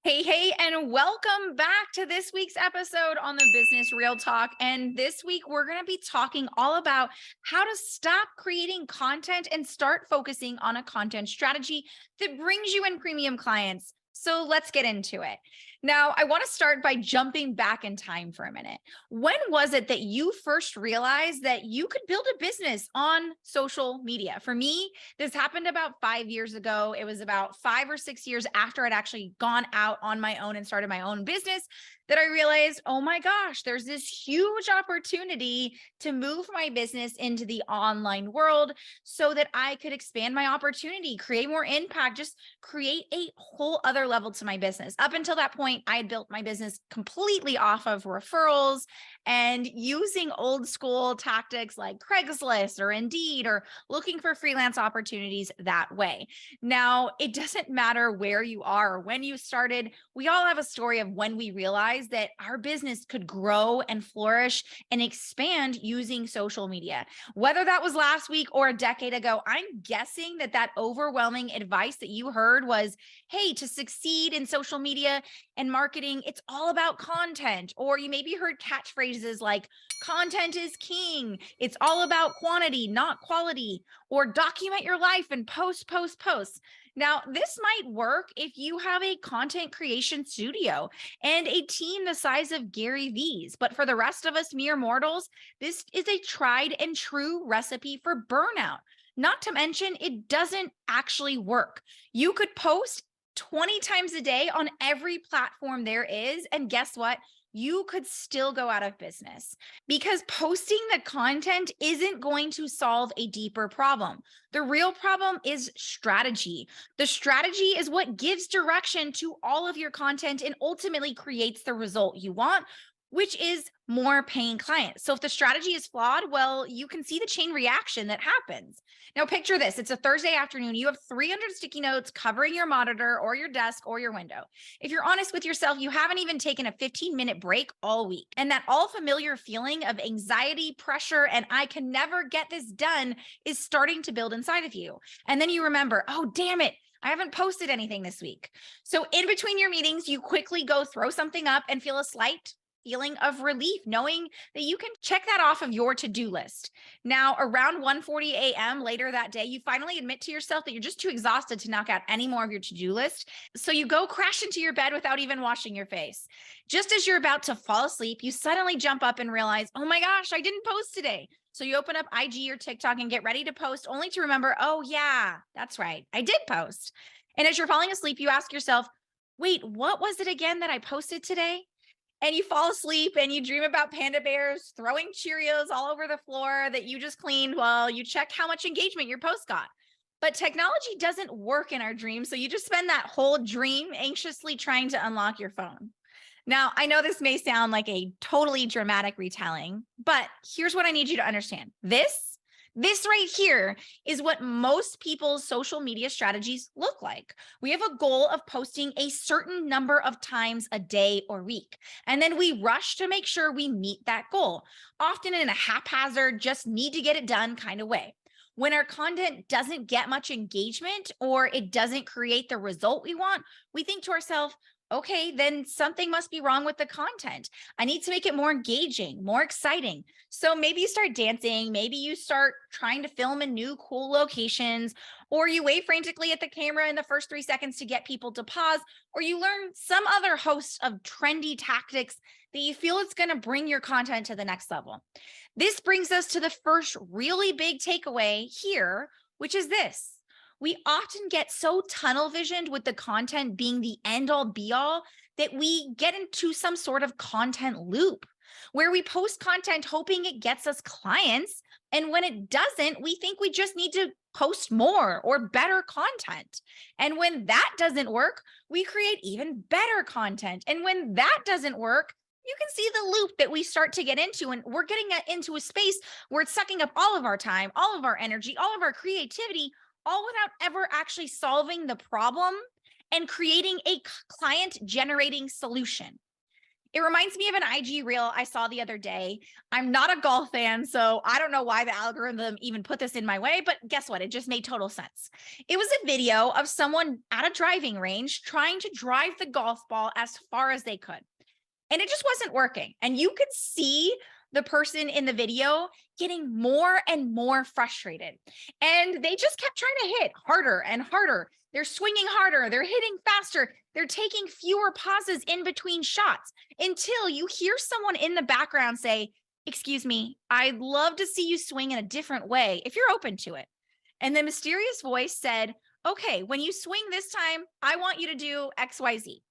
Hey, and welcome back to this week's episode on the Business Real Talk. And this week, we're going to be talking all about how to stop creating content and start focusing on a content strategy that brings you in premium clients. So let's get into it. Now, I want to start by jumping back in time for a minute. When was it that you first realized that you could build a business on social media? For me, this happened about 5 years ago. It was about 5 or 6 years after I'd actually gone out on my own and started my own business that I realized, oh my gosh, there's this huge opportunity to move my business into the online world so that I could expand my opportunity, create more impact, just create a whole other level to my business. Up until that point, I had built my business completely off of referrals and using old school tactics like Craigslist or Indeed or looking for freelance opportunities that way. Now, it doesn't matter where you are or when you started. We all have a story of when we realized that our business could grow and flourish and expand using social media. Whether that was last week or a decade ago, I'm guessing that overwhelming advice that you heard was, hey, to succeed in social media and marketing, it's all about content. Or you maybe heard catchphrases like content is king. It's all about quantity, not quality, or document your life and post. Now, this might work if you have a content creation studio and a team the size of Gary V's. But for the rest of us mere mortals, this is a tried and true recipe for burnout. Not to mention, it doesn't actually work. You could post 20 times a day on every platform there is. And guess what? You could still go out of business because posting the content isn't going to solve a deeper problem. The real problem is strategy. The strategy is what gives direction to all of your content and ultimately creates the result you want, which is more paying clients. So if the strategy is flawed, well, you can see the chain reaction that happens. Now picture this, it's a Thursday afternoon. You have 300 sticky notes covering your monitor or your desk or your window. If you're honest with yourself, you haven't even taken a 15-minute break all week. And that all familiar feeling of anxiety, pressure, and I can never get this done is starting to build inside of you. And then you remember, oh, damn it, I haven't posted anything this week. So in between your meetings, you quickly go throw something up and feel a slight feeling of relief, knowing that you can check that off of your to-do list. Now, around 1:40 a.m. later that day, you finally admit to yourself that you're just too exhausted to knock out any more of your to-do list. So you go crash into your bed without even washing your face. Just as you're about to fall asleep, you suddenly jump up and realize, oh my gosh, I didn't post today. So you open up IG or TikTok and get ready to post, only to remember, oh yeah, that's right, I did post. And as you're falling asleep, you ask yourself, wait, what was it again that I posted today? And you fall asleep and you dream about panda bears throwing Cheerios all over the floor that you just cleaned while you check how much engagement your post got. But technology doesn't work in our dreams. So you just spend that whole dream anxiously trying to unlock your phone. Now, I know this may sound like a totally dramatic retelling, but here's what I need you to understand. This right here is what most people's social media strategies look like. We have a goal of posting a certain number of times a day or week, and then we rush to make sure we meet that goal, often in a haphazard, just need to get it done kind of way. When our content doesn't get much engagement or it doesn't create the result we want, we think to ourselves, okay, then something must be wrong with the content. I need to make it more engaging, more exciting. So maybe you start dancing, maybe you start trying to film in new cool locations, or you wave frantically at the camera in the first 3 seconds to get people to pause, or you learn some other host of trendy tactics that you feel is going to bring your content to the next level. This brings us to the first really big takeaway here, which is this. We often get so tunnel visioned with the content being the end all be all that we get into some sort of content loop where we post content hoping it gets us clients. And when it doesn't, we think we just need to post more or better content. And when that doesn't work, we create even better content. And when that doesn't work, you can see the loop that we start to get into, and we're getting into a space where it's sucking up all of our time, all of our energy, all of our creativity, all without ever actually solving the problem and creating a client generating solution. It reminds me of an IG reel I saw the other day. I'm not a golf fan, so I don't know why the algorithm even put this in my way, but guess what? It just made total sense. It was a video of someone at a driving range trying to drive the golf ball as far as they could. And it just wasn't working. And you could see the person in the video getting more and more frustrated. And they just kept trying to hit harder and harder. They're swinging harder, they're hitting faster, they're taking fewer pauses in between shots until you hear someone in the background say, "Excuse me, I'd love to see you swing in a different way if you're open to it." And the mysterious voice said, "Okay, when you swing this time, I want you to do XYZ."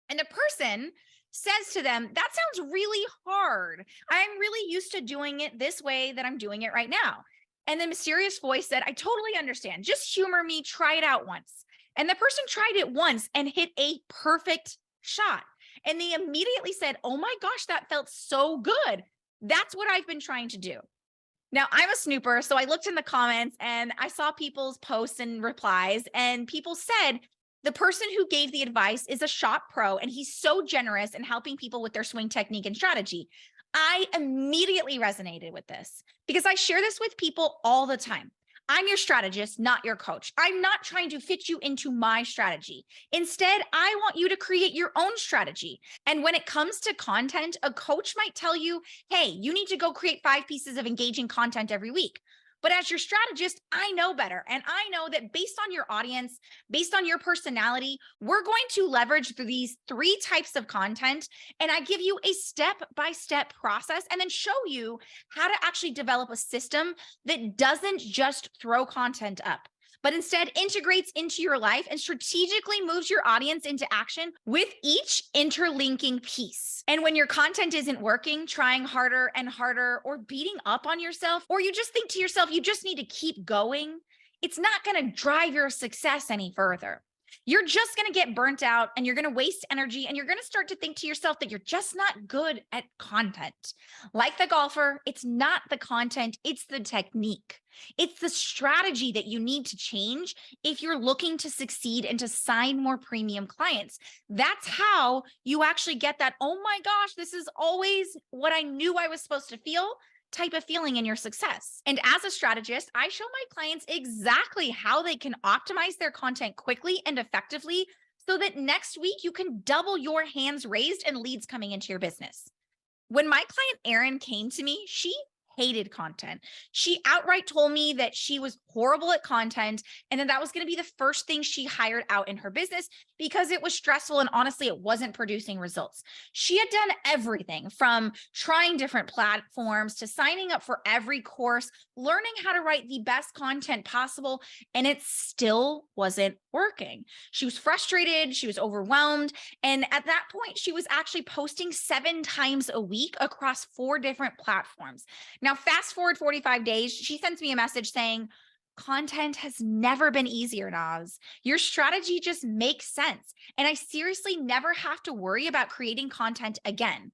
And the person says to them, "That sounds really hard. I'm really used to doing it this way that I'm doing it right now." And the mysterious voice said, "I totally understand. Just humor me. Try it out once." And the person tried it once and hit a perfect shot. And they immediately said, "Oh my gosh, that felt so good. That's what I've been trying to do." Now, I'm a snooper, so I looked in the comments and I saw people's posts and replies, and people said, the person who gave the advice is a shop pro, and he's so generous in helping people with their swing technique and strategy. I immediately resonated with this because I share this with people all the time. I'm your strategist, not your coach. I'm not trying to fit you into my strategy. Instead, I want you to create your own strategy. And when it comes to content, a coach might tell you, "Hey, you need to go create 5 pieces of engaging content every week." But as your strategist, I know better. And I know that based on your audience, based on your personality, we're going to leverage these 3 types of content. And I give you a step-by-step process and then show you how to actually develop a system that doesn't just throw content up, but instead integrates into your life and strategically moves your audience into action with each interlinking piece. And when your content isn't working, trying harder and harder, or beating up on yourself, or you just think to yourself, you just need to keep going, it's not going to drive your success any further. You're just going to get burnt out and you're going to waste energy, and you're going to start to think to yourself that you're just not good at content. Like the golfer, it's not the content, it's the technique. It's the strategy that you need to change if you're looking to succeed and to sign more premium clients. That's how you actually get that, "Oh my gosh, this is always what I knew I was supposed to feel" type of feeling in your success. And as a strategist, I show my clients exactly how they can optimize their content quickly and effectively so that next week you can double your hands raised and leads coming into your business. When my client Erin came to me, she hated content. She outright told me that she was horrible at content and that was going to be the first thing she hired out in her business because it was stressful and honestly, it wasn't producing results. She had done everything from trying different platforms to signing up for every course, learning how to write the best content possible, and it still wasn't working. She was frustrated, she was overwhelmed, and at that point, she was actually posting 7 times a week across 4 different platforms. Now, fast forward 45 days, she sends me a message saying, "Content has never been easier, Naz. Your strategy just makes sense. And I seriously never have to worry about creating content again.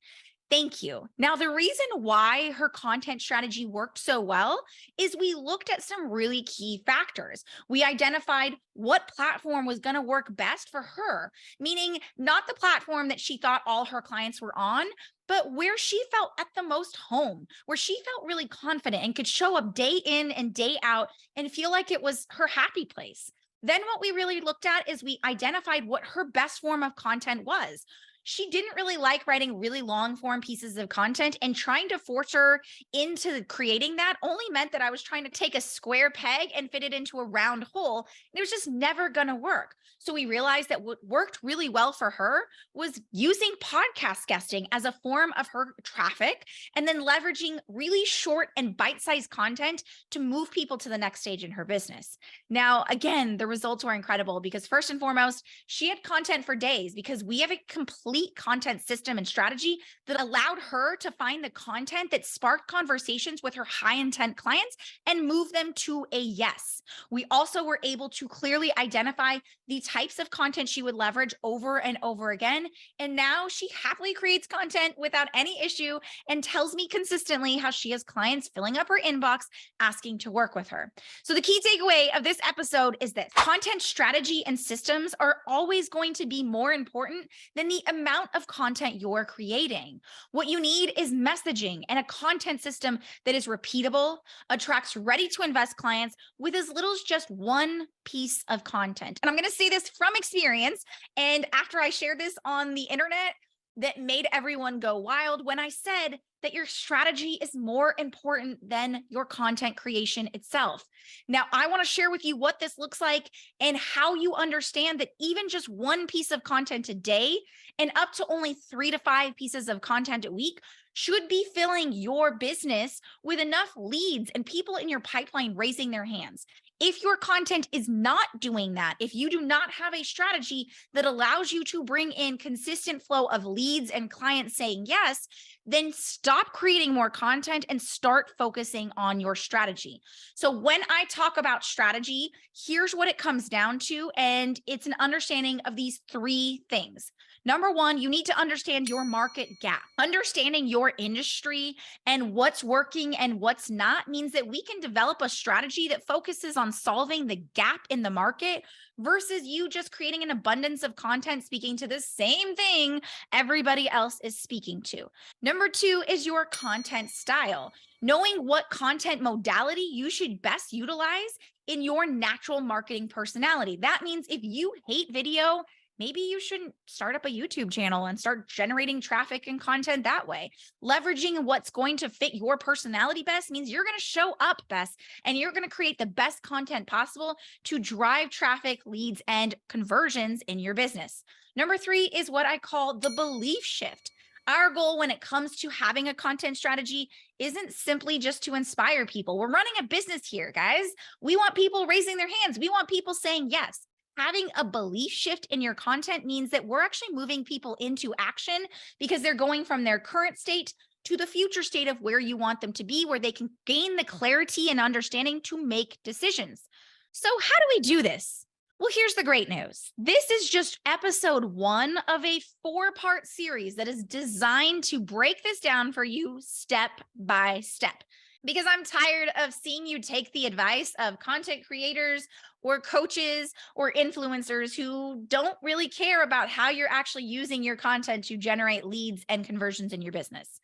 Thank you." Now, the reason why her content strategy worked so well is we looked at some really key factors. We identified what platform was going to work best for her, meaning not the platform that she thought all her clients were on, but where she felt at the most home, where she felt really confident and could show up day in and day out and feel like it was her happy place. Then what we really looked at is we identified what her best form of content was. She didn't really like writing really long form pieces of content, and trying to force her into creating that only meant that I was trying to take a square peg and fit it into a round hole. And it was just never going to work. So we realized that what worked really well for her was using podcast guesting as a form of her traffic, and then leveraging really short and bite-sized content to move people to the next stage in her business. Now, again, the results were incredible because first and foremost, she had content for days because we have a complete content system and strategy that allowed her to find the content that sparked conversations with her high intent clients and move them to a yes. We also were able to clearly identify the types of content she would leverage over and over again. And now she happily creates content without any issue and tells me consistently how she has clients filling up her inbox asking to work with her. So the key takeaway of this episode is this: content strategy and systems are always going to be more important than the amount of content you're creating. What you need is messaging and a content system that is repeatable, attracts ready to invest clients with as little as just one piece of content. And I'm going to say this from experience. And after I shared this on the internet, that made everyone go wild when I said that your strategy is more important than your content creation itself. Now, I want to share with you what this looks like and how you understand that even just one piece of content a day and up to only 3 to 5 pieces of content a week should be filling your business with enough leads and people in your pipeline raising their hands. If your content is not doing that, if you do not have a strategy that allows you to bring in consistent flow of leads and clients saying yes, then stop creating more content and start focusing on your strategy. So when I talk about strategy, here's what it comes down to, and it's an understanding of these 3 things. Number 1, you need to understand your market gap. Understanding your industry and what's working and what's not means that we can develop a strategy that focuses on solving the gap in the market versus you just creating an abundance of content speaking to the same thing everybody else is speaking to. Number 2 is your content style. Knowing what content modality you should best utilize in your natural marketing personality. That means if you hate video, maybe you shouldn't start up a YouTube channel and start generating traffic and content that way. Leveraging what's going to fit your personality best means you're going to show up best and you're going to create the best content possible to drive traffic, leads, and conversions in your business. Number 3 is what I call the belief shift. Our goal when it comes to having a content strategy isn't simply just to inspire people. We're running a business here, guys. We want people raising their hands. We want people saying yes. Having a belief shift in your content means that we're actually moving people into action because they're going from their current state to the future state of where you want them to be, where they can gain the clarity and understanding to make decisions. So how do we do this? Well, here's the great news. This is just episode 1 of a 4-part series that is designed to break this down for you step by step. Because I'm tired of seeing you take the advice of content creators or coaches or influencers who don't really care about how you're actually using your content to generate leads and conversions in your business.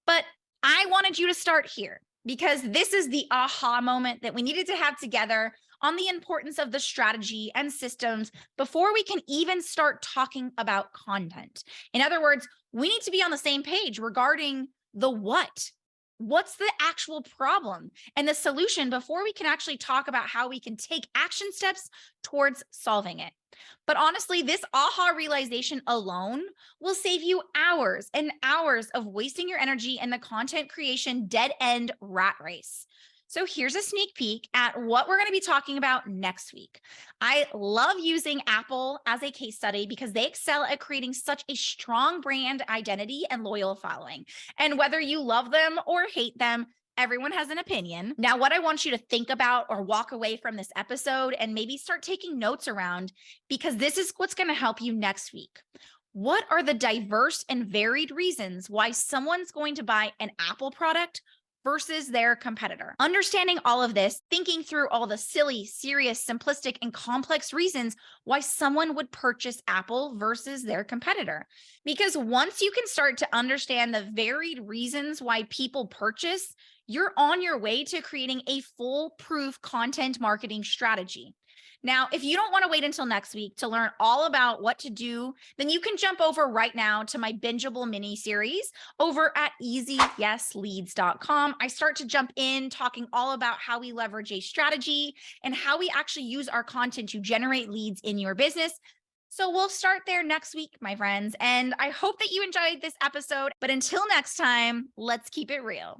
But I wanted you to start here because this is the aha moment that we needed to have together on the importance of the strategy and systems before we can even start talking about content. In other words, we need to be on the same page regarding the what. What's the actual problem and the solution before we can actually talk about how we can take action steps towards solving it. But honestly, this aha realization alone will save you hours and hours of wasting your energy in the content creation dead end rat race. So here's a sneak peek at what we're going to be talking about next week. I love using Apple as a case study because they excel at creating such a strong brand identity and loyal following. And whether you love them or hate them, everyone has an opinion. Now, what I want you to think about or walk away from this episode and maybe start taking notes around, because this is what's going to help you next week. What are the diverse and varied reasons why someone's going to buy an Apple product versus their competitor? Understanding all of this, thinking through all the silly, serious, simplistic, and complex reasons why someone would purchase Apple versus their competitor. Because once you can start to understand the varied reasons why people purchase, you're on your way to creating a foolproof content marketing strategy. Now, if you don't want to wait until next week to learn all about what to do, then you can jump over right now to my bingeable mini series over at easyesleads.com. I start to jump in talking all about how we leverage a strategy and how we actually use our content to generate leads in your business. So we'll start there next week, my friends. And I hope that you enjoyed this episode. But until next time, let's keep it real.